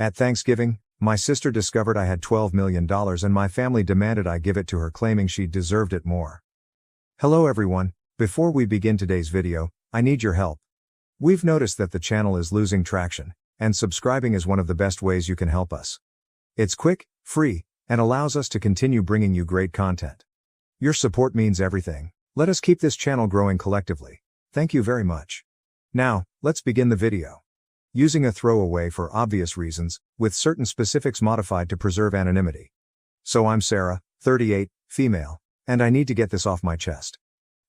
At Thanksgiving, my sister discovered I had $12 million and my family demanded I give it to her, claiming she deserved it more. Hello everyone, before we begin today's video, I need your help. We've noticed that the channel is losing traction, and subscribing is one of the best ways you can help us. It's quick, free, and allows us to continue bringing you great content. Your support means everything. Let us keep this channel growing collectively. Thank you very much. Now, let's begin the video. Using a throwaway for obvious reasons, with certain specifics modified to preserve anonymity. So I'm Sarah, 38, female, and I need to get this off my chest.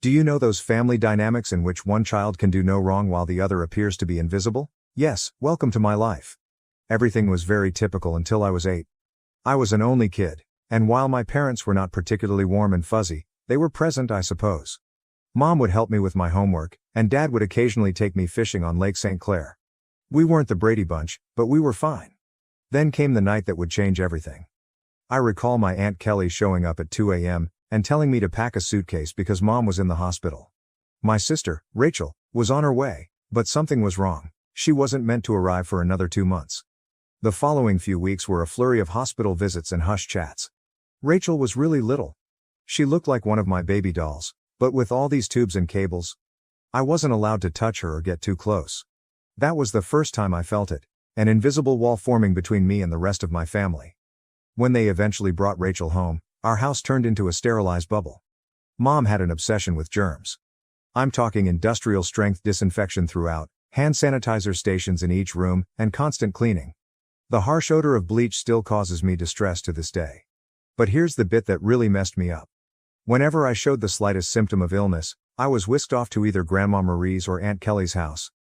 Do you know those family dynamics in which one child can do no wrong while the other appears to be invisible? Yes, welcome to my life. Everything was very typical until I was 8. I was an only kid, and while my parents were not particularly warm and fuzzy, they were present, I suppose. Mom would help me with my homework, and Dad would occasionally take me fishing on Lake St. Clair. We weren't the Brady Bunch, but we were fine. Then came the night that would change everything. I recall my Aunt Kelly showing up at 2 a.m. and telling me to pack a suitcase because Mom was in the hospital. My sister, Rachel, was on her way, but something was wrong. She wasn't meant to arrive for another 2 months. The following few weeks were a flurry of hospital visits and hush chats. Rachel was really little. She looked like one of my baby dolls, but with all these tubes and cables, I wasn't allowed to touch her or get too close. That was the first time I felt it, an invisible wall forming between me and the rest of my family. When they eventually brought Rachel home, our house turned into a sterilized bubble. Mom had an obsession with germs. I'm talking industrial strength disinfection throughout, hand sanitizer stations in each room, and constant cleaning. The harsh odor of bleach still causes me distress to this day. But here's the bit that really messed me up. Whenever I showed the slightest symptom of illness, I was whisked off to either Grandma Marie's or Aunt Kelly's house.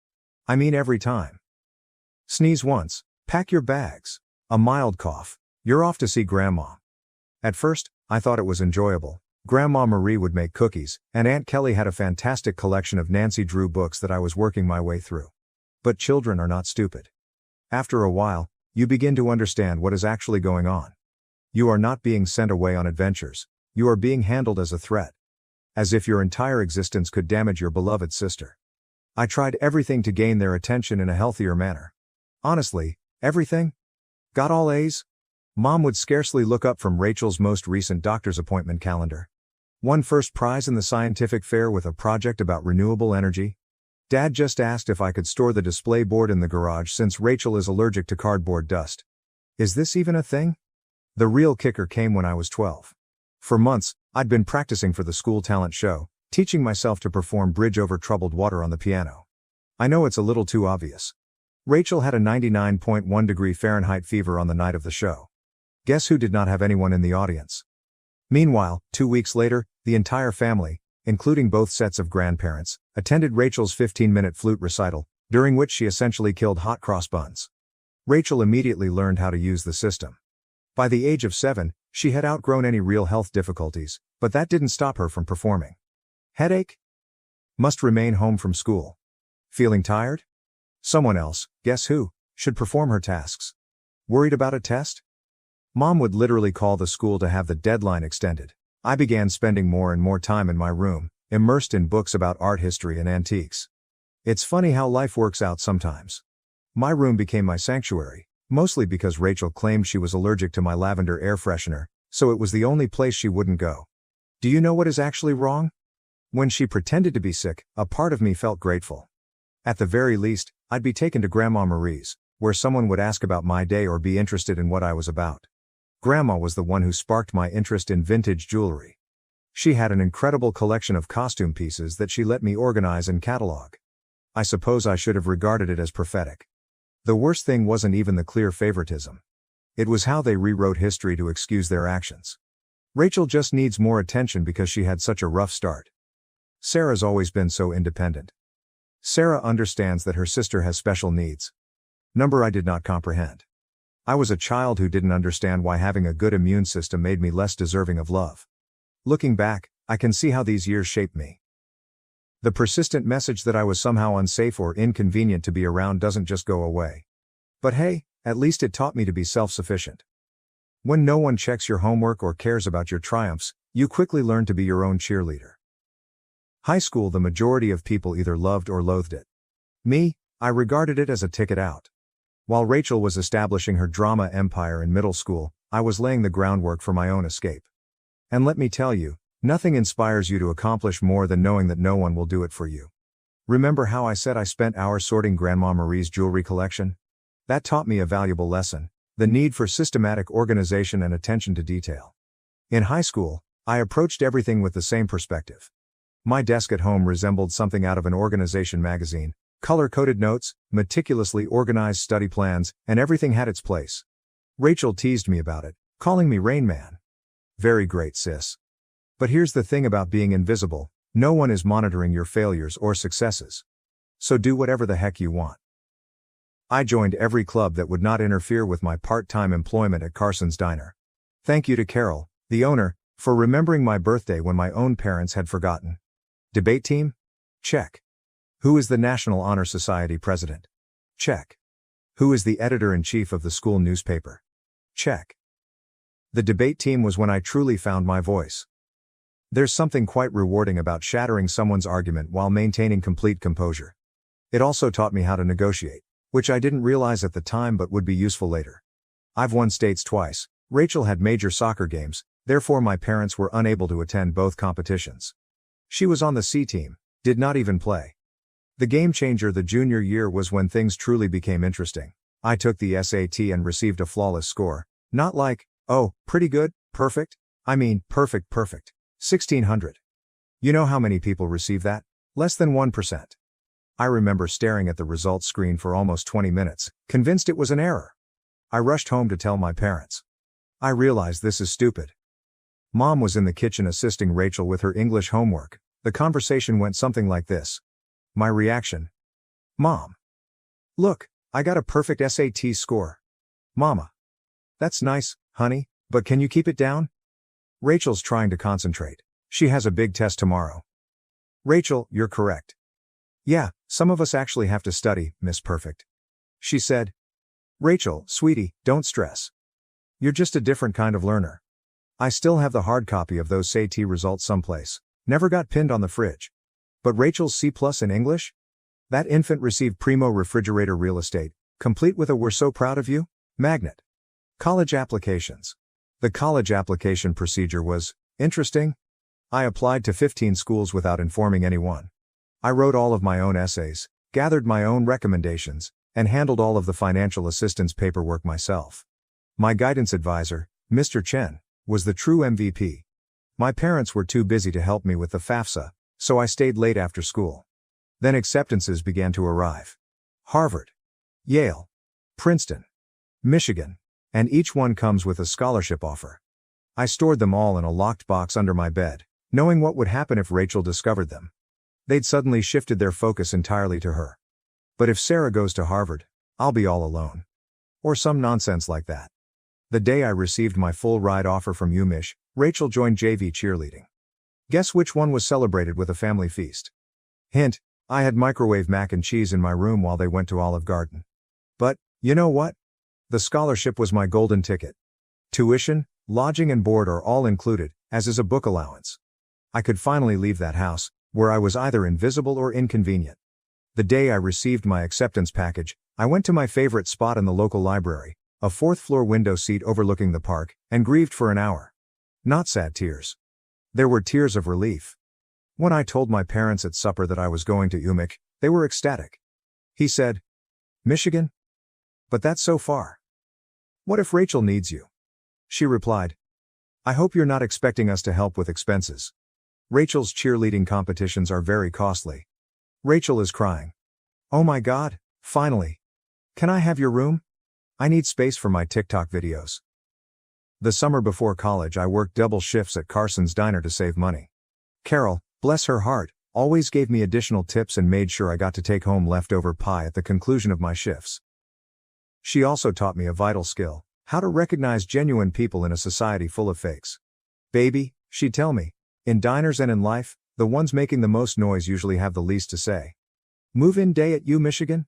I mean every time. Sneeze once, pack your bags. A mild cough, you're off to see Grandma. At first, I thought it was enjoyable. Grandma Marie would make cookies, and Aunt Kelly had a fantastic collection of Nancy Drew books that I was working my way through. But children are not stupid. After a while, you begin to understand what is actually going on. You are not being sent away on adventures. You are being handled as a threat. As if your entire existence could damage your beloved sister. I tried everything to gain their attention in a healthier manner. Honestly, everything? Got all A's? Mom would scarcely look up from Rachel's most recent doctor's appointment calendar. Won first prize in the scientific fair with a project about renewable energy. Dad just asked if I could store the display board in the garage since Rachel is allergic to cardboard dust. Is this even a thing? The real kicker came when I was 12. For months, I'd been practicing for the school talent show, teaching myself to perform Bridge Over Troubled Water on the piano. I know it's a little too obvious. Rachel had a 99.1 degree Fahrenheit fever on the night of the show. Guess who did not have anyone in the audience? Meanwhile, 2 weeks later, the entire family, including both sets of grandparents, attended Rachel's 15-minute flute recital, during which she essentially killed hot cross buns. Rachel immediately learned how to use the system. By the age of 7, she had outgrown any real health difficulties, but that didn't stop her from performing. Headache? Must remain home from school. Feeling tired? Someone else, guess who, should perform her tasks. Worried about a test? Mom would literally call the school to have the deadline extended. I began spending more and more time in my room, immersed in books about art history and antiques. It's funny how life works out sometimes. My room became my sanctuary, mostly because Rachel claimed she was allergic to my lavender air freshener, so it was the only place she wouldn't go. Do you know what is actually wrong? When she pretended to be sick, a part of me felt grateful. At the very least, I'd be taken to Grandma Marie's, where someone would ask about my day or be interested in what I was about. Grandma was the one who sparked my interest in vintage jewelry. She had an incredible collection of costume pieces that she let me organize and catalog. I suppose I should have regarded it as prophetic. The worst thing wasn't even the clear favoritism. It was how they rewrote history to excuse their actions. Rachel just needs more attention because she had such a rough start. Sarah's always been so independent. Sarah understands that her sister has special needs. Number I did not comprehend. I was a child who didn't understand why having a good immune system made me less deserving of love. Looking back, I can see how these years shaped me. The persistent message that I was somehow unsafe or inconvenient to be around doesn't just go away. But hey, at least it taught me to be self-sufficient. When no one checks your homework or cares about your triumphs, you quickly learn to be your own cheerleader. High school, the majority of people either loved or loathed it. Me, I regarded it as a ticket out. While Rachel was establishing her drama empire in middle school, I was laying the groundwork for my own escape. And let me tell you, nothing inspires you to accomplish more than knowing that no one will do it for you. Remember how I said I spent hours sorting Grandma Marie's jewelry collection? That taught me a valuable lesson: the need for systematic organization and attention to detail. In high school, I approached everything with the same perspective. My desk at home resembled something out of an organization magazine: color-coded notes, meticulously organized study plans, and everything had its place. Rachel teased me about it, calling me Rain Man. Very great, sis. But here's the thing about being invisible: no one is monitoring your failures or successes. So do whatever the heck you want. I joined every club that would not interfere with my part-time employment at Carson's Diner. Thank you to Carol, the owner, for remembering my birthday when my own parents had forgotten. Debate team? Check. Who is the National Honor Society president? Check. Who is the editor-in-chief of the school newspaper? Check. The debate team was when I truly found my voice. There's something quite rewarding about shattering someone's argument while maintaining complete composure. It also taught me how to negotiate, which I didn't realize at the time but would be useful later. I've won states twice. Rachel had major soccer games, therefore my parents were unable to attend both competitions. She was on the C team, did not even play. The game changer the junior year was when things truly became interesting. I took the SAT and received a flawless score. Not like, oh, pretty good, perfect. I mean, perfect. 1600. You know how many people receive that? Less than 1%. I remember staring at the results screen for almost 20 minutes, convinced it was an error. I rushed home to tell my parents. I realized this is stupid. Mom was in the kitchen assisting Rachel with her English homework. The conversation went something like this. My reaction: Mom. Look, I got a perfect SAT score. Mama. That's nice, honey, but can you keep it down? Rachel's trying to concentrate. She has a big test tomorrow. Rachel, you're correct. Yeah, some of us actually have to study, Miss Perfect. She said. Rachel, sweetie, don't stress. You're just a different kind of learner. I still have the hard copy of those SAT results someplace. Never got pinned on the fridge. But Rachel's C+ in English? That infant received primo refrigerator real estate, complete with a "we're so proud of you" magnet. College applications. The college application procedure was interesting. I applied to 15 schools without informing anyone. I wrote all of my own essays, gathered my own recommendations, and handled all of the financial assistance paperwork myself. My guidance advisor, Mr. Chen, was the true MVP. My parents were too busy to help me with the FAFSA, so I stayed late after school. Then acceptances began to arrive. Harvard, Yale, Princeton, Michigan, and each one comes with a scholarship offer. I stored them all in a locked box under my bed, knowing what would happen if Rachel discovered them. They'd suddenly shifted their focus entirely to her. But if Sarah goes to Harvard, I'll be all alone. Or some nonsense like that. The day I received my full ride offer from UMich, Rachel joined JV cheerleading. Guess which one was celebrated with a family feast? Hint, I had microwave mac and cheese in my room while they went to Olive Garden. But, you know what? The scholarship was my golden ticket. Tuition, lodging and board are all included, as is a book allowance. I could finally leave that house, where I was either invisible or inconvenient. The day I received my acceptance package, I went to my favorite spot in the local library, a fourth-floor window seat overlooking the park, and grieved for an hour. Not sad tears. There were tears of relief. When I told my parents at supper that I was going to UMich, they were ecstatic. He said, Michigan? But that's so far. What if Rachel needs you? She replied, I hope you're not expecting us to help with expenses. Rachel's cheerleading competitions are very costly. Rachel is crying. Oh my God, finally. Can I have your room? I need space for my TikTok videos. The summer before college I worked double shifts at Carson's Diner to save money. Carol, bless her heart, always gave me additional tips and made sure I got to take home leftover pie at the conclusion of my shifts. She also taught me a vital skill: how to recognize genuine people in a society full of fakes. Baby, she'd tell me, in diners and in life, the ones making the most noise usually have the least to say. Move-in day at U Michigan?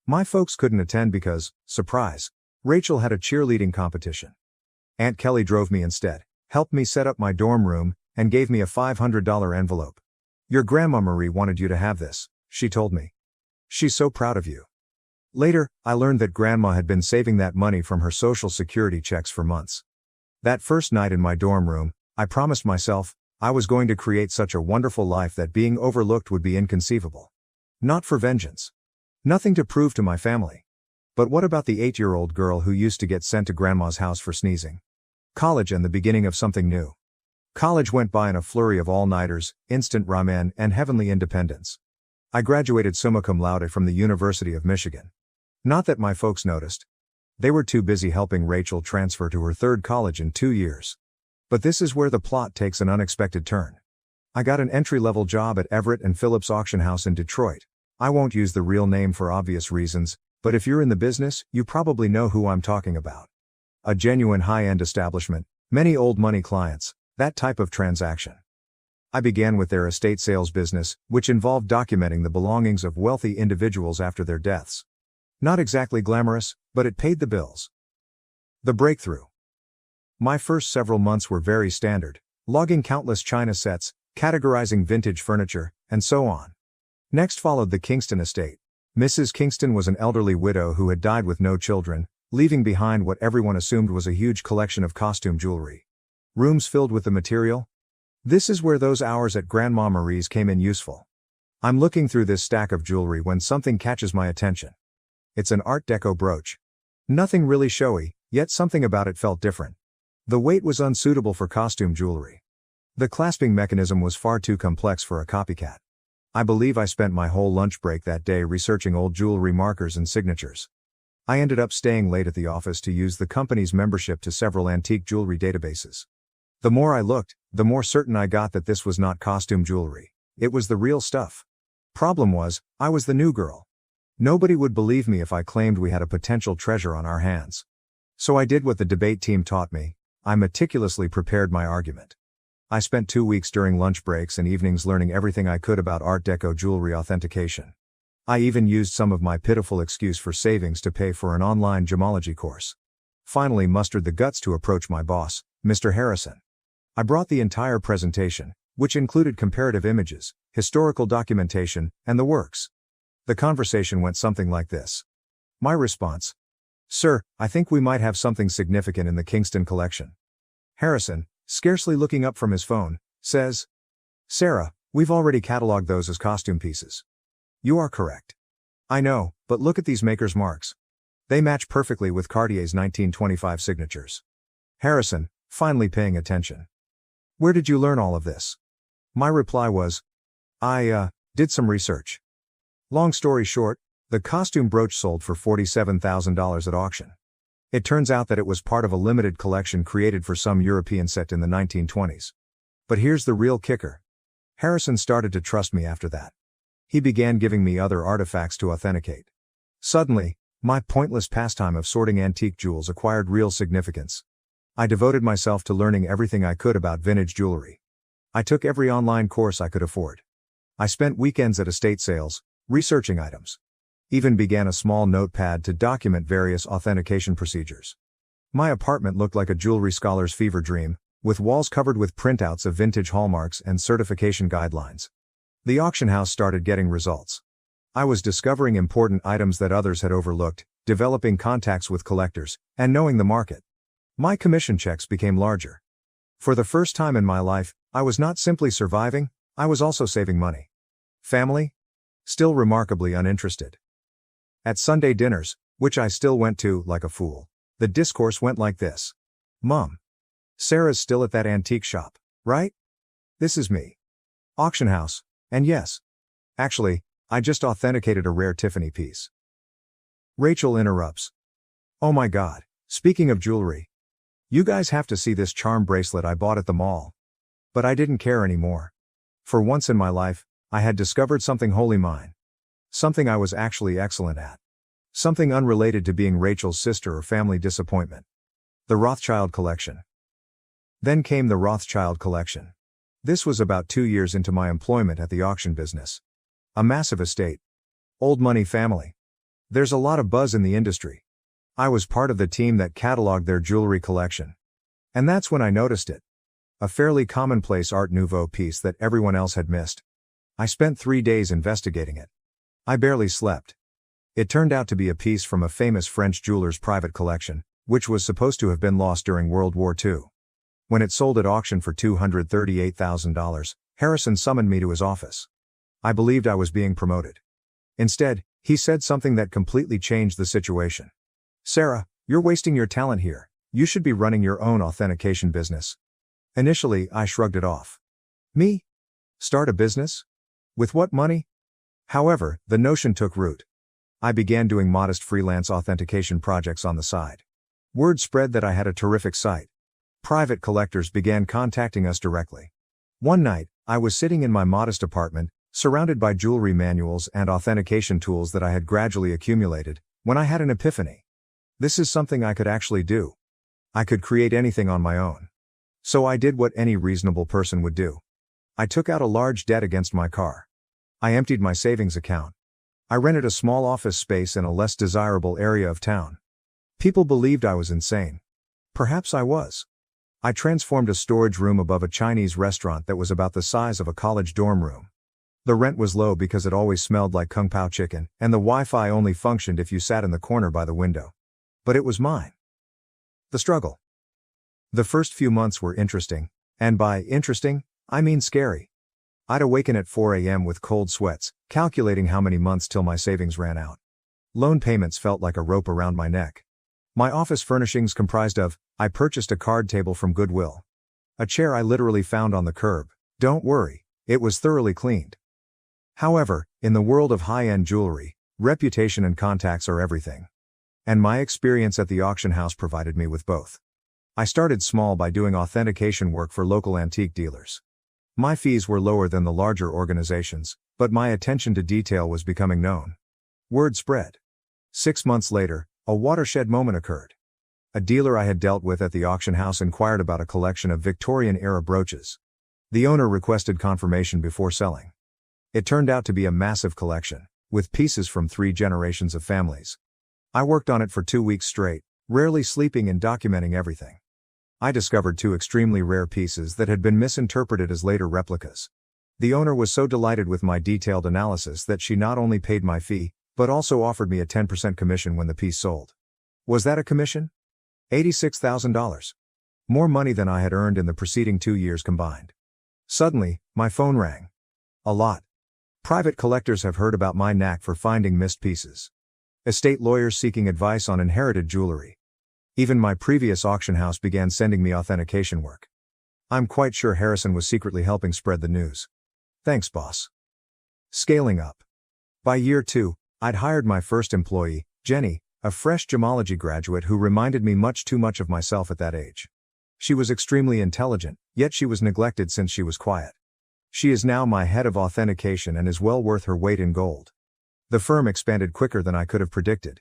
My folks couldn't attend because, surprise, Rachel had a cheerleading competition. Aunt Kelly drove me instead, helped me set up my dorm room, and gave me a $500 envelope. Your Grandma Marie wanted you to have this, she told me. She's so proud of you. Later, I learned that Grandma had been saving that money from her Social Security checks for months. That first night in my dorm room, I promised myself, I was going to create such a wonderful life that being overlooked would be inconceivable. Not for vengeance. Nothing to prove to my family. But what about the 8-year-old girl who used to get sent to Grandma's house for sneezing? College and the beginning of something new. College went by in a flurry of all-nighters, instant ramen, and heavenly independence. I graduated summa cum laude from the University of Michigan. Not that my folks noticed. They were too busy helping Rachel transfer to her third college in 2 years. But this is where the plot takes an unexpected turn. I got an entry-level job at Everett and Phillips Auction House in Detroit. I won't use the real name for obvious reasons, but if you're in the business, you probably know who I'm talking about. A genuine high-end establishment, many old money clients, that type of transaction. I began with their estate sales business, which involved documenting the belongings of wealthy individuals after their deaths. Not exactly glamorous, but it paid the bills. The breakthrough. My first several months were very standard, logging countless china sets, categorizing vintage furniture, and so on. Next followed the Kingston estate. Mrs. Kingston was an elderly widow who had died with no children, leaving behind what everyone assumed was a huge collection of costume jewelry. Rooms filled with the material? This is where those hours at Grandma Marie's came in useful. I'm looking through this stack of jewelry when something catches my attention. It's an Art Deco brooch. Nothing really showy, yet something about it felt different. The weight was unsuitable for costume jewelry. The clasping mechanism was far too complex for a copycat. I believe I spent my whole lunch break that day researching old jewelry markers and signatures. I ended up staying late at the office to use the company's membership to several antique jewelry databases. The more I looked, the more certain I got that this was not costume jewelry. It was the real stuff. Problem was, I was the new girl. Nobody would believe me if I claimed we had a potential treasure on our hands. So I did what the debate team taught me. I meticulously prepared my argument. I spent 2 weeks during lunch breaks and evenings learning everything I could about Art Deco jewelry authentication. I even used some of my pitiful excuse for savings to pay for an online gemology course. Finally mustered the guts to approach my boss, Mr. Harrison. I brought the entire presentation, which included comparative images, historical documentation, and the works. The conversation went something like this. My response: "Sir, I think we might have something significant in the Kingston collection." Harrison, scarcely looking up from his phone, says, "Sarah, we've already cataloged those as costume pieces." You are correct. I know, but look at these makers' marks. They match perfectly with Cartier's 1925 signatures. Harrison, finally paying attention. Where did you learn all of this? My reply was, I did some research. Long story short, the costume brooch sold for $47,000 at auction. It turns out that it was part of a limited collection created for some European set in the 1920s. But here's the real kicker. Harrison started to trust me after that. He began giving me other artifacts to authenticate. Suddenly, my pointless pastime of sorting antique jewels acquired real significance. I devoted myself to learning everything I could about vintage jewelry. I took every online course I could afford. I spent weekends at estate sales, researching items. Even began a small notepad to document various authentication procedures. My apartment looked like a jewelry scholar's fever dream, with walls covered with printouts of vintage hallmarks and certification guidelines. The auction house started getting results. I was discovering important items that others had overlooked, developing contacts with collectors, and knowing the market. My commission checks became larger. For the first time in my life, I was not simply surviving, I was also saving money. Family? Still remarkably uninterested. At Sunday dinners, which I still went to like a fool, the discourse went like this. Mom. Sarah's still at that antique shop, right? This is me. Auction house, and yes. Actually, I just authenticated a rare Tiffany piece. Rachel interrupts. Oh my God, speaking of jewelry. You guys have to see this charm bracelet I bought at the mall. But I didn't care anymore. For once in my life, I had discovered something wholly mine. Something I was actually excellent at. Something unrelated to being Rachel's sister or family disappointment. The Rothschild collection. Then came the Rothschild collection. This was about 2 years into my employment at the auction business. A massive estate. Old money family. There's a lot of buzz in the industry. I was part of the team that cataloged their jewelry collection. And that's when I noticed it. A fairly commonplace Art Nouveau piece that everyone else had missed. I spent 3 days investigating it. I barely slept. It turned out to be a piece from a famous French jeweler's private collection, which was supposed to have been lost during World War II. When it sold at auction for $238,000, Harrison summoned me to his office. I believed I was being promoted. Instead, he said something that completely changed the situation. "Sarah, you're wasting your talent here. You should be running your own authentication business." Initially, I shrugged it off. Me? Start a business? With what money? However, the notion took root. I began doing modest freelance authentication projects on the side. Word spread that I had a terrific site. Private collectors began contacting us directly. One night, I was sitting in my modest apartment, surrounded by jewelry manuals and authentication tools that I had gradually accumulated, when I had an epiphany. This is something I could actually do. I could create anything on my own. So I did what any reasonable person would do. I took out a large debt against my car. I emptied my savings account. I rented a small office space in a less desirable area of town. People believed I was insane. Perhaps I was. I transformed a storage room above a Chinese restaurant that was about the size of a college dorm room. The rent was low because it always smelled like Kung Pao chicken, and the Wi-Fi only functioned if you sat in the corner by the window. But it was mine. The struggle. The first few months were interesting, and by interesting, I mean scary. I'd awaken at 4 a.m. with cold sweats, calculating how many months till my savings ran out. Loan payments felt like a rope around my neck. My office furnishings comprised of, I purchased a card table from Goodwill. A chair I literally found on the curb. Don't worry, it was thoroughly cleaned. However, in the world of high-end jewelry, reputation and contacts are everything. And my experience at the auction house provided me with both. I started small by doing authentication work for local antique dealers. My fees were lower than the larger organizations, but my attention to detail was becoming known. Word spread. 6 months later, a watershed moment occurred. A dealer I had dealt with at the auction house inquired about a collection of Victorian-era brooches. The owner requested confirmation before selling. It turned out to be a massive collection, with pieces from 3 generations of families. I worked on it for 2 weeks straight, rarely sleeping and documenting everything. I discovered 2 extremely rare pieces that had been misinterpreted as later replicas. The owner was so delighted with my detailed analysis that she not only paid my fee, but also offered me a 10% commission when the piece sold. Was that a commission? $86,000. More money than I had earned in the preceding 2 years combined. Suddenly, my phone rang. A lot. Private collectors have heard about my knack for finding missed pieces. Estate lawyers seeking advice on inherited jewelry. Even my previous auction house began sending me authentication work. I'm quite sure Harrison was secretly helping spread the news. Thanks, boss. Scaling up. By year 2, I'd hired my first employee, Jenny, a fresh gemology graduate who reminded me much too much of myself at that age. She was extremely intelligent, yet she was neglected since she was quiet. She is now my head of authentication and is well worth her weight in gold. The firm expanded quicker than I could have predicted.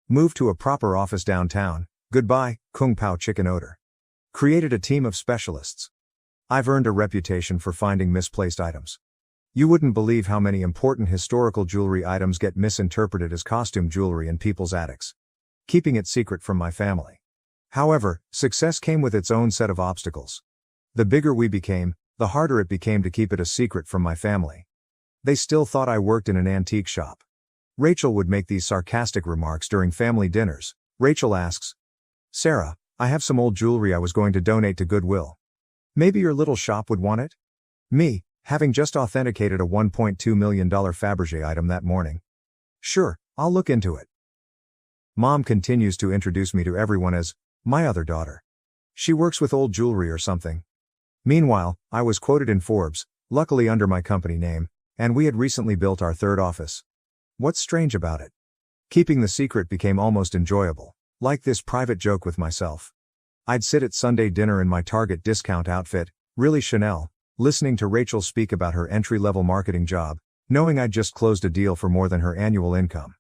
Moved to a proper office downtown, goodbye, Kung Pao chicken odor. Created a team of specialists. I've earned a reputation for finding misplaced items. You wouldn't believe how many important historical jewelry items get misinterpreted as costume jewelry in people's attics. Keeping it secret from my family. However, success came with its own set of obstacles. The bigger we became, the harder it became to keep it a secret from my family. They still thought I worked in an antique shop. Rachel would make these sarcastic remarks during family dinners. Rachel asks, "Sarah, I have some old jewelry I was going to donate to Goodwill. Maybe your little shop would want it?" Me, having just authenticated a $1.2 million Fabergé item that morning. "Sure, I'll look into it." Mom continues to introduce me to everyone as, my other daughter. She works with old jewelry or something. Meanwhile, I was quoted in Forbes, luckily under my company name, and we had recently built our 3rd office. What's strange about it? Keeping the secret became almost enjoyable, like this private joke with myself. I'd sit at Sunday dinner in my Target discount outfit, really Chanel, listening to Rachel speak about her entry-level marketing job, knowing I'd just closed a deal for more than her annual income.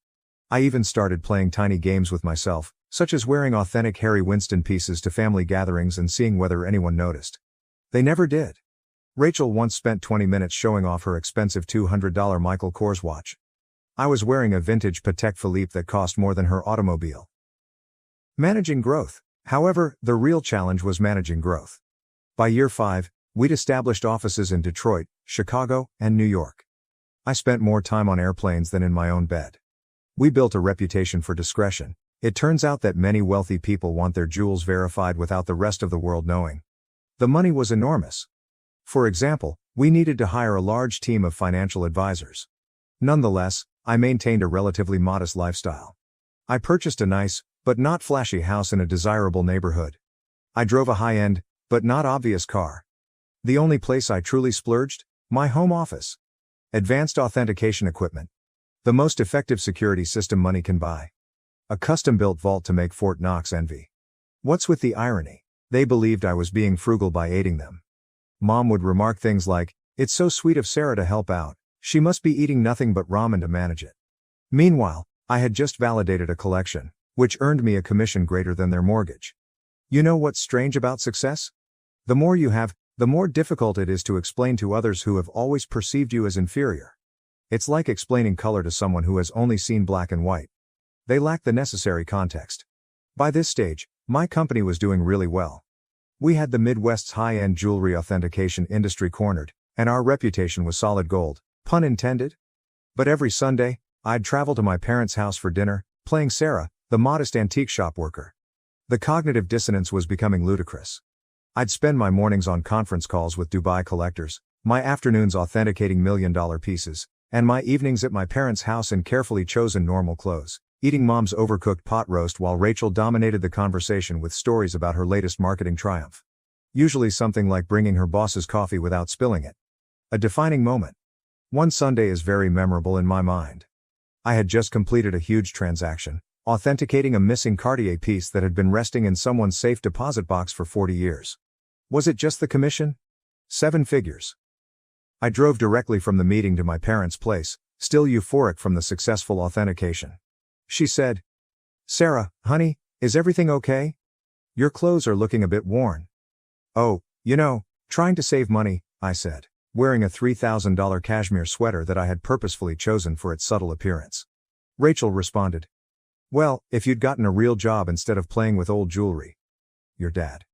I even started playing tiny games with myself, such as wearing authentic Harry Winston pieces to family gatherings and seeing whether anyone noticed. They never did. Rachel once spent 20 minutes showing off her expensive $200 Michael Kors watch. I was wearing a vintage Patek Philippe that cost more than her automobile. Managing growth. However, the real challenge was managing growth. By year 5, we'd established offices in Detroit, Chicago, and New York. I spent more time on airplanes than in my own bed. We built a reputation for discretion. It turns out that many wealthy people want their jewels verified without the rest of the world knowing. The money was enormous. For example, we needed to hire a large team of financial advisors. Nonetheless, I maintained a relatively modest lifestyle. I purchased a nice, but not flashy house in a desirable neighborhood. I drove a high-end, but not obvious car. The only place I truly splurged? My home office. Advanced authentication equipment. The most effective security system money can buy. A custom-built vault to make Fort Knox envy. What's with the irony? They believed I was being frugal by aiding them. Mom would remark things like, "It's so sweet of Sarah to help out. She must be eating nothing but ramen to manage it." Meanwhile, I had just validated a collection, which earned me a commission greater than their mortgage. You know what's strange about success? The more you have, the more difficult it is to explain to others who have always perceived you as inferior. It's like explaining color to someone who has only seen black and white. They lack the necessary context. By this stage, my company was doing really well. We had the Midwest's high-end jewelry authentication industry cornered, and our reputation was solid gold, pun intended. But every Sunday, I'd travel to my parents' house for dinner, playing Sarah, the modest antique shop worker. The cognitive dissonance was becoming ludicrous. I'd spend my mornings on conference calls with Dubai collectors, my afternoons authenticating million-dollar pieces, and my evenings at my parents' house in carefully chosen normal clothes, eating Mom's overcooked pot roast while Rachel dominated the conversation with stories about her latest marketing triumph. Usually something like bringing her boss's coffee without spilling it. A defining moment. One Sunday is very memorable in my mind. I had just completed a huge transaction, authenticating a missing Cartier piece that had been resting in someone's safe deposit box for 40 years. Was it just the commission? 7 figures. I drove directly from the meeting to my parents' place, still euphoric from the successful authentication. She said, "Sarah, honey, is everything okay? Your clothes are looking a bit worn." "Oh, trying to save money," I said, wearing a $3,000 cashmere sweater that I had purposefully chosen for its subtle appearance. Rachel responded, "Well, if you'd gotten a real job instead of playing with old jewelry." Your dad.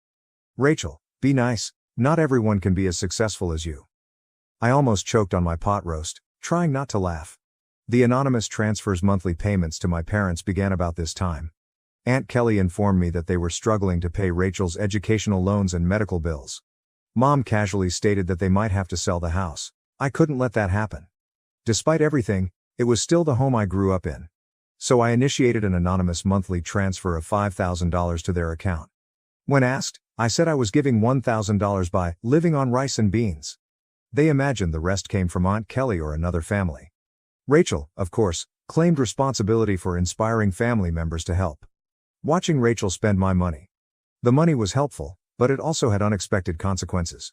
Rachel, be nice, not everyone can be as successful as you. I almost choked on my pot roast, trying not to laugh. The anonymous transfers monthly payments to my parents began about this time. Aunt Kelly informed me that they were struggling to pay Rachel's educational loans and medical bills. Mom casually stated that they might have to sell the house. I couldn't let that happen. Despite everything, it was still the home I grew up in. So I initiated an anonymous monthly transfer of $5,000 to their account. When asked, I said I was giving $1,000 by living on rice and beans. They imagined the rest came from Aunt Kelly or another family. Rachel, of course, claimed responsibility for inspiring family members to help. Watching Rachel spend my money. The money was helpful, but it also had unexpected consequences.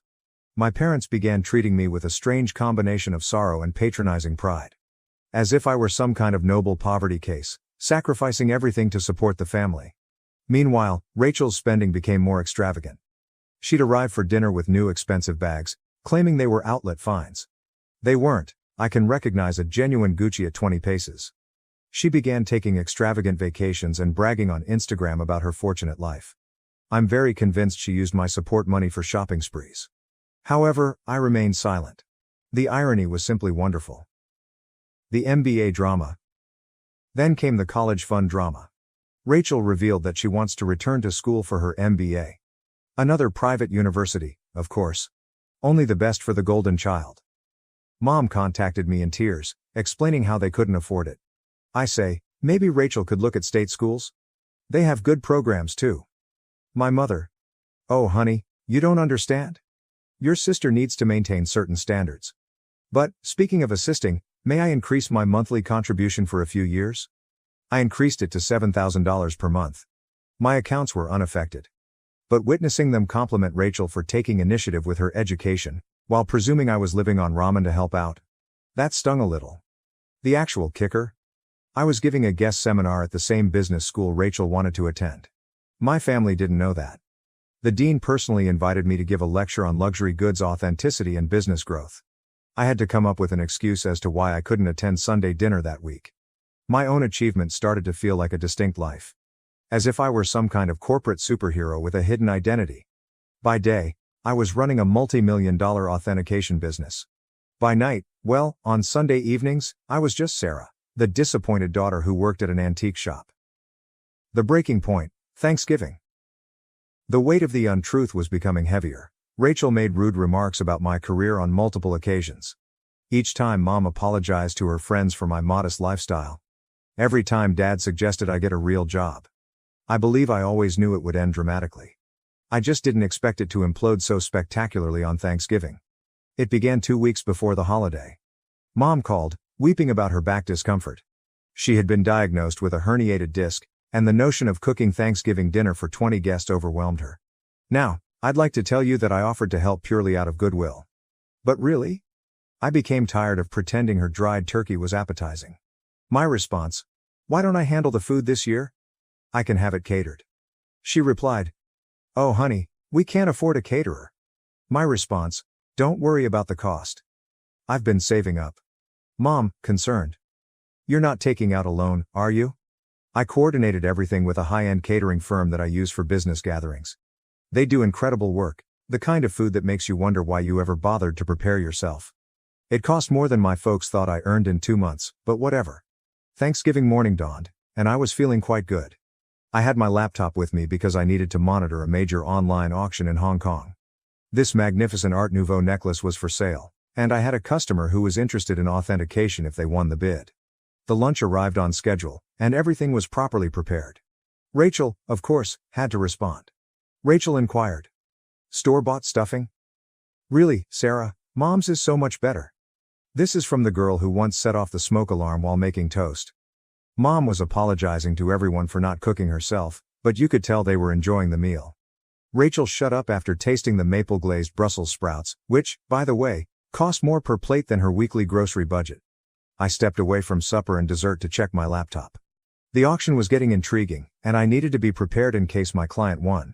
My parents began treating me with a strange combination of sorrow and patronizing pride. As if I were some kind of noble poverty case, sacrificing everything to support the family. Meanwhile, Rachel's spending became more extravagant. She'd arrive for dinner with new expensive bags, claiming they were outlet finds. They weren't. I can recognize a genuine Gucci at 20 paces. She began taking extravagant vacations and bragging on Instagram about her fortunate life. I'm very convinced she used my support money for shopping sprees. However, I remained silent. The irony was simply wonderful. The MBA drama. Then came the college fund drama. Rachel revealed that she wants to return to school for her MBA. Another private university, of course. Only the best for the golden child. Mom contacted me in tears, explaining how they couldn't afford it. I say, maybe Rachel could look at state schools? They have good programs too. My mother. Oh honey, you don't understand? Your sister needs to maintain certain standards. But, speaking of assisting, may I increase my monthly contribution for a few years? I increased it to $7,000 per month. My accounts were unaffected. But witnessing them compliment Rachel for taking initiative with her education, while presuming I was living on ramen to help out, that stung a little. The actual kicker? I was giving a guest seminar at the same business school Rachel wanted to attend. My family didn't know that. The dean personally invited me to give a lecture on luxury goods authenticity and business growth. I had to come up with an excuse as to why I couldn't attend Sunday dinner that week. My own achievement started to feel like a distinct life. As if I were some kind of corporate superhero with a hidden identity. By day, I was running a multi-million-dollar authentication business. By night, well, on Sunday evenings, I was just Sarah, The disappointed daughter who worked at an antique shop. The breaking point, Thanksgiving. The weight of the untruth was becoming heavier. Rachel made rude remarks about my career on multiple occasions. Each time Mom apologized to her friends for my modest lifestyle. Every time Dad suggested I get a real job. I believe I always knew it would end dramatically. I just didn't expect it to implode so spectacularly on Thanksgiving. It began 2 weeks before the holiday. Mom called, weeping about her back discomfort. She had been diagnosed with a herniated disc, and the notion of cooking Thanksgiving dinner for 20 guests overwhelmed her. Now, I'd like to tell you that I offered to help purely out of goodwill. But really? I became tired of pretending her dried turkey was appetizing. My response: why don't I handle the food this year? I can have it catered. She replied, oh honey, we can't afford a caterer. My response: don't worry about the cost. I've been saving up. Mom, concerned. You're not taking out a loan, are you? I coordinated everything with a high-end catering firm that I use for business gatherings. They do incredible work, the kind of food that makes you wonder why you ever bothered to prepare yourself. It cost more than my folks thought I earned in 2 months, but whatever. Thanksgiving morning dawned, and I was feeling quite good. I had my laptop with me because I needed to monitor a major online auction in Hong Kong. This magnificent Art Nouveau necklace was for sale, and I had a customer who was interested in authentication if they won the bid. The lunch arrived on schedule, and everything was properly prepared. Rachel, of course, had to respond. Rachel inquired. Store-bought stuffing? Really, Sarah, Mom's is so much better. This is from the girl who once set off the smoke alarm while making toast. Mom was apologizing to everyone for not cooking herself, but you could tell they were enjoying the meal. Rachel shut up after tasting the maple-glazed Brussels sprouts, which, by the way, cost more per plate than her weekly grocery budget. I stepped away from supper and dessert to check my laptop. The auction was getting intriguing, and I needed to be prepared in case my client won.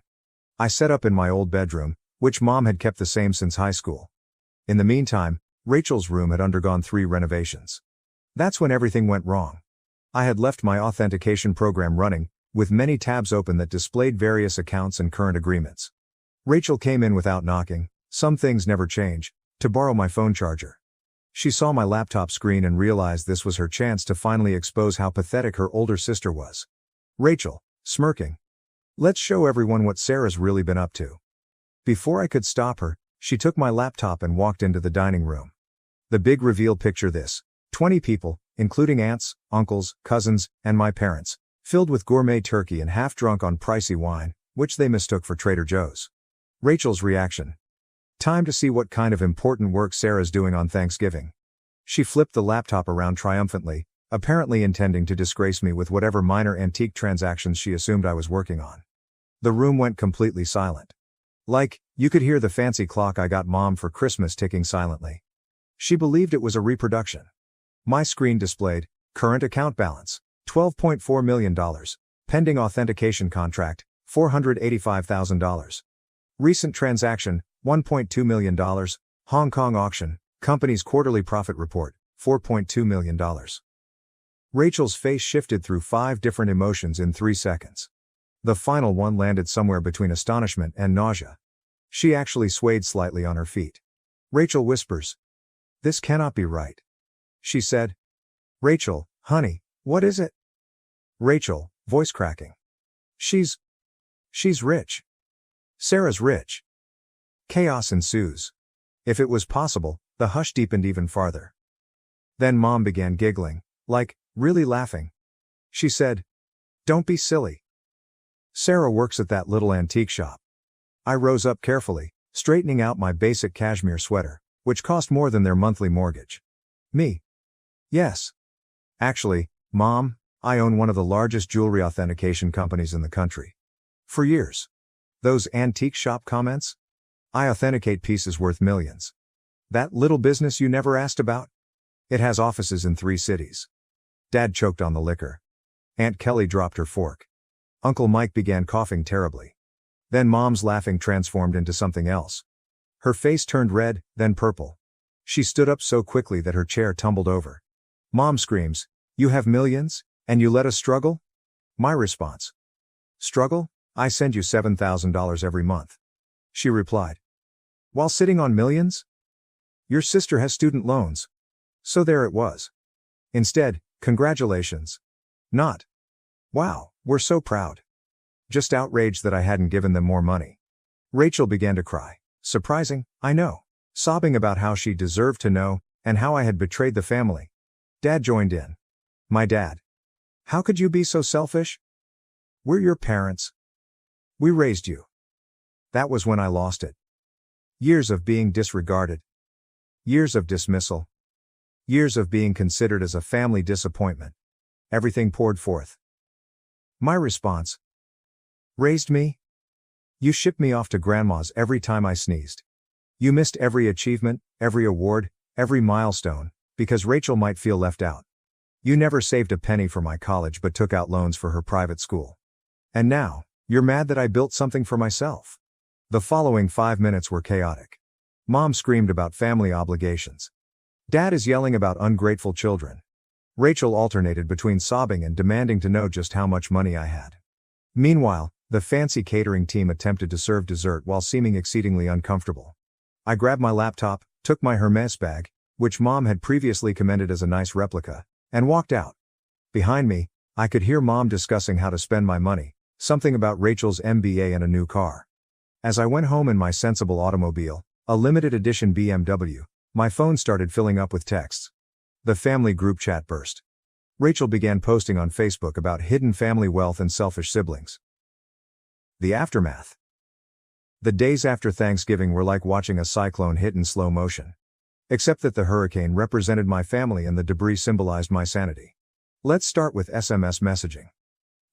I set up in my old bedroom, which Mom had kept the same since high school. In the meantime, Rachel's room had undergone 3 renovations. That's when everything went wrong. I had left my authentication program running, with many tabs open that displayed various accounts and current agreements. Rachel came in without knocking, some things never change, to borrow my phone charger. She saw my laptop screen and realized this was her chance to finally expose how pathetic her older sister was. Rachel, smirking. Let's show everyone what Sarah's really been up to. Before I could stop her, she took my laptop and walked into the dining room. The big reveal: picture this: 20 people, including aunts, uncles, cousins, and my parents, filled with gourmet turkey and half drunk on pricey wine, which they mistook for Trader Joe's. Rachel's reaction. Time to see what kind of important work Sarah's doing on Thanksgiving. She flipped the laptop around triumphantly, apparently intending to disgrace me with whatever minor antique transactions she assumed I was working on. The room went completely silent. You could hear the fancy clock I got Mom for Christmas ticking silently. She believed it was a reproduction. My screen displayed, current account balance, $12.4 million, pending authentication contract, $485,000. Recent transaction, $1.2 million, Hong Kong auction, company's quarterly profit report, $4.2 million. Rachel's face shifted through 5 different emotions in 3 seconds. The final one landed somewhere between astonishment and nausea. She actually swayed slightly on her feet. Rachel whispers. This cannot be right. She said. Rachel, honey, what is it? Rachel, voice cracking. She's rich. Sarah's rich. Chaos ensues. If it was possible, the hush deepened even farther. Then Mom began giggling, really laughing. She said, don't be silly. Sarah works at that little antique shop. I rose up carefully, straightening out my basic cashmere sweater, which cost more than their monthly mortgage. Me? Yes. Actually, Mom, I own one of the largest jewelry authentication companies in the country. For years. Those antique shop comments? I authenticate pieces worth millions. That little business you never asked about? It has offices in 3 cities. Dad choked on the liquor. Aunt Kelly dropped her fork. Uncle Mike began coughing terribly. Then Mom's laughing transformed into something else. Her face turned red, then purple. She stood up so quickly that her chair tumbled over. Mom screams, you have millions, and you let us struggle? My response. Struggle? I send you $7,000 every month. She replied. While sitting on millions? Your sister has student loans. So there it was. Instead, Congratulations. Not. Wow, we're so proud. Just outraged that I hadn't given them more money. Rachel began to cry. Surprising, I know. Sobbing about how she deserved to know, and how I had betrayed the family. Dad joined in. My dad. How could you be so selfish? We're your parents. We raised you. That was when I lost it. Years of being disregarded. Years of dismissal. Years of being considered as a family disappointment. Everything poured forth. My response. Raised me? You shipped me off to grandma's every time I sneezed. You missed every achievement, every award, every milestone, because Rachel might feel left out. You never saved a penny for my college but took out loans for her private school. And now, you're mad that I built something for myself. The following 5 minutes were chaotic. Mom screamed about family obligations. Dad is yelling about ungrateful children. Rachel alternated between sobbing and demanding to know just how much money I had. Meanwhile, the fancy catering team attempted to serve dessert while seeming exceedingly uncomfortable. I grabbed my laptop, took my Hermes bag, which Mom had previously commended as a nice replica, and walked out. Behind me, I could hear Mom discussing how to spend my money, something about Rachel's MBA and a new car. As I went home in my sensible automobile, a limited edition BMW, my phone started filling up with texts. The family group chat burst. Rachel began posting on Facebook about hidden family wealth and selfish siblings. The aftermath. The days after Thanksgiving were like watching a cyclone hit in slow motion. Except that the hurricane represented my family and the debris symbolized my sanity. Let's start with SMS messaging.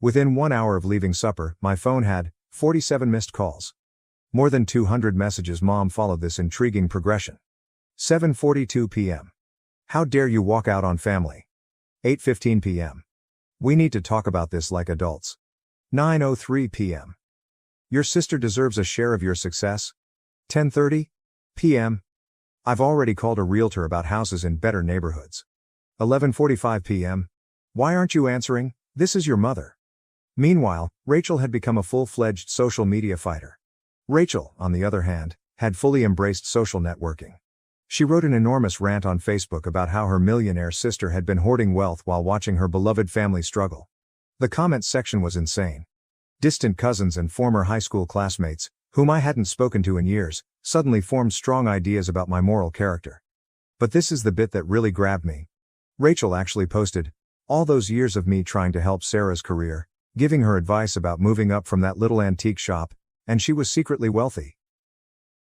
Within 1 hour of leaving supper, my phone had 47 missed calls. More than 200 messages. Mom followed this intriguing progression. 7:42 p.m. How dare you walk out on family? 8:15 p.m. We need to talk about this like adults. 9:03 p.m. Your sister deserves a share of your success. 10:30 p.m. I've already called a realtor about houses in better neighborhoods. 11:45 p.m. Why aren't you answering? This is your mother. Meanwhile, Rachel had become a full-fledged social media fighter. Rachel, on the other hand, had fully embraced social networking. She wrote an enormous rant on Facebook about how her millionaire sister had been hoarding wealth while watching her beloved family struggle. The comments section was insane. Distant cousins and former high school classmates, whom I hadn't spoken to in years, suddenly formed strong ideas about my moral character. But this is the bit that really grabbed me. Rachel actually posted, all those years of me trying to help Sarah's career, giving her advice about moving up from that little antique shop, and she was secretly wealthy.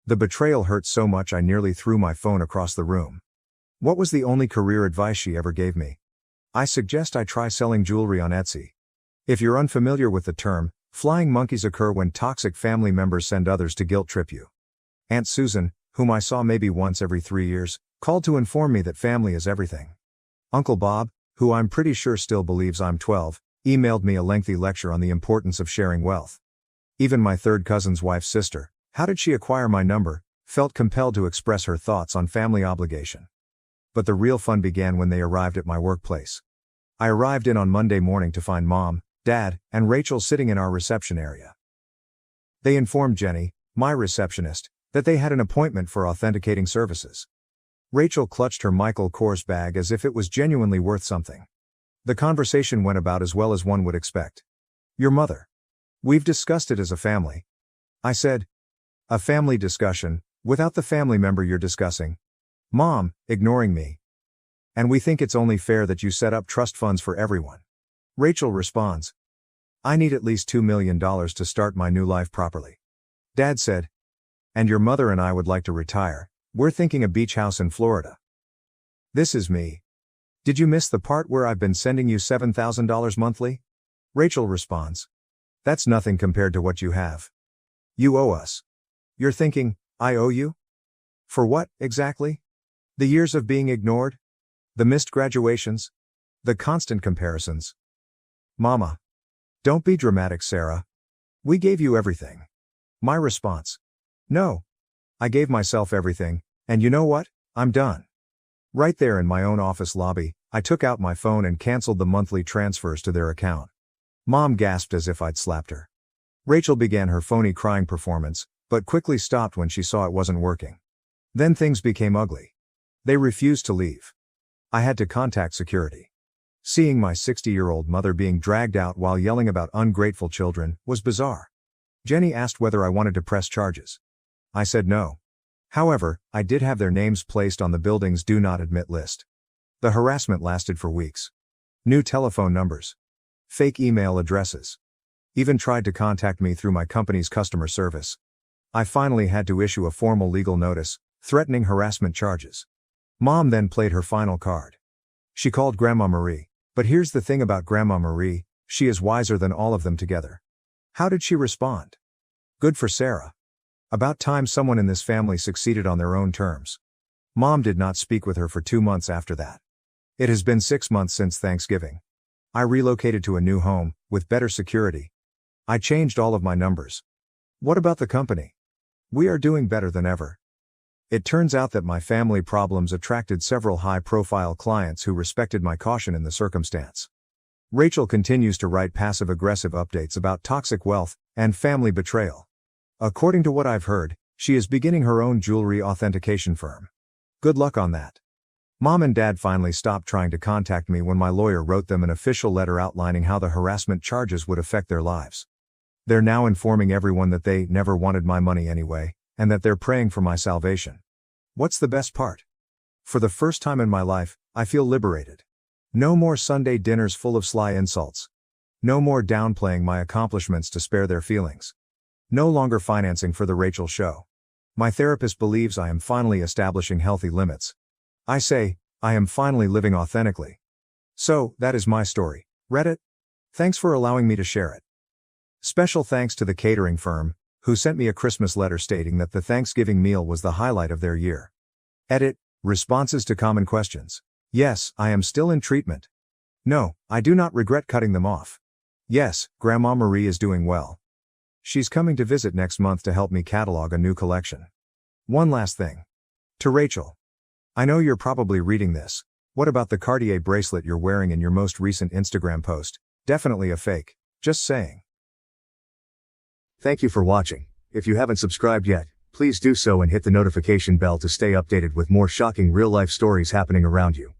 The betrayal hurt so much I nearly threw my phone across the room. What was the only career advice she ever gave me? I suggest I try selling jewelry on Etsy. If you're unfamiliar with the term, flying monkeys occur when toxic family members send others to guilt trip you. Aunt Susan, whom I saw maybe once every 3 years, called to inform me that family is everything. Uncle Bob, who I'm pretty sure still believes I'm 12, emailed me a lengthy lecture on the importance of sharing wealth. Even my third cousin's wife's sister, how did she acquire my number, felt compelled to express her thoughts on family obligation. But the real fun began when they arrived at my workplace. I arrived in on Monday morning to find Mom, Dad, and Rachel sitting in our reception area. They informed Jenny, my receptionist, that they had an appointment for authenticating services. Rachel clutched her Michael Kors bag as if it was genuinely worth something. The conversation went about as well as one would expect. Your mother. We've discussed it as a family. I said. A family discussion, without the family member you're discussing. Mom, ignoring me. And we think it's only fair that you set up trust funds for everyone. Rachel responds. I need at least $2 million to start my new life properly. Dad said. And your mother and I would like to retire. We're thinking a beach house in Florida. This is me. Did you miss the part where I've been sending you $7,000 monthly? Rachel responds. That's nothing compared to what you have. You owe us. You're thinking, I owe you? For what, exactly? The years of being ignored? The missed graduations? The constant comparisons? Mama. Don't be dramatic, Sarah. We gave you everything. My response. No. I gave myself everything, and you know what? I'm done. Right there in my own office lobby, I took out my phone and canceled the monthly transfers to their account. Mom gasped as if I'd slapped her. Rachel began her phony crying performance, but quickly stopped when she saw it wasn't working. Then things became ugly. They refused to leave. I had to contact security. Seeing my 60-year-old mother being dragged out while yelling about ungrateful children was bizarre. Jenny asked whether I wanted to press charges. I said no. However, I did have their names placed on the building's do not admit list. The harassment lasted for weeks. New telephone numbers. Fake email addresses. Even tried to contact me through my company's customer service. I finally had to issue a formal legal notice, threatening harassment charges. Mom then played her final card. She called Grandma Marie, but here's the thing about Grandma Marie, she is wiser than all of them together. How did she respond? Good for Sarah. About time someone in this family succeeded on their own terms. Mom did not speak with her for 2 months after that. It has been 6 months since Thanksgiving. I relocated to a new home, with better security. I changed all of my numbers. What about the company? We are doing better than ever. It turns out that my family problems attracted several high-profile clients who respected my caution in the circumstance. Rachel continues to write passive-aggressive updates about toxic wealth and family betrayal. According to what I've heard, she is beginning her own jewelry authentication firm. Good luck on that. Mom and Dad finally stopped trying to contact me when my lawyer wrote them an official letter outlining how the harassment charges would affect their lives. They're now informing everyone that they never wanted my money anyway, and that they're praying for my salvation. What's the best part? For the first time in my life, I feel liberated. No more Sunday dinners full of sly insults. No more downplaying my accomplishments to spare their feelings. No longer financing for the Rachel show. My therapist believes I am finally establishing healthy limits. I say, I am finally living authentically. So, that is my story. Reddit? Thanks for allowing me to share it. Special thanks to the catering firm, who sent me a Christmas letter stating that the Thanksgiving meal was the highlight of their year. Edit, responses to common questions. Yes, I am still in treatment. No, I do not regret cutting them off. Yes, Grandma Marie is doing well. She's coming to visit next month to help me catalog a new collection. One last thing. To Rachel. I know you're probably reading this. What about the Cartier bracelet you're wearing in your most recent Instagram post? Definitely a fake. Just saying. Thank you for watching. If you haven't subscribed yet, please do so and hit the notification bell to stay updated with more shocking real-life stories happening around you.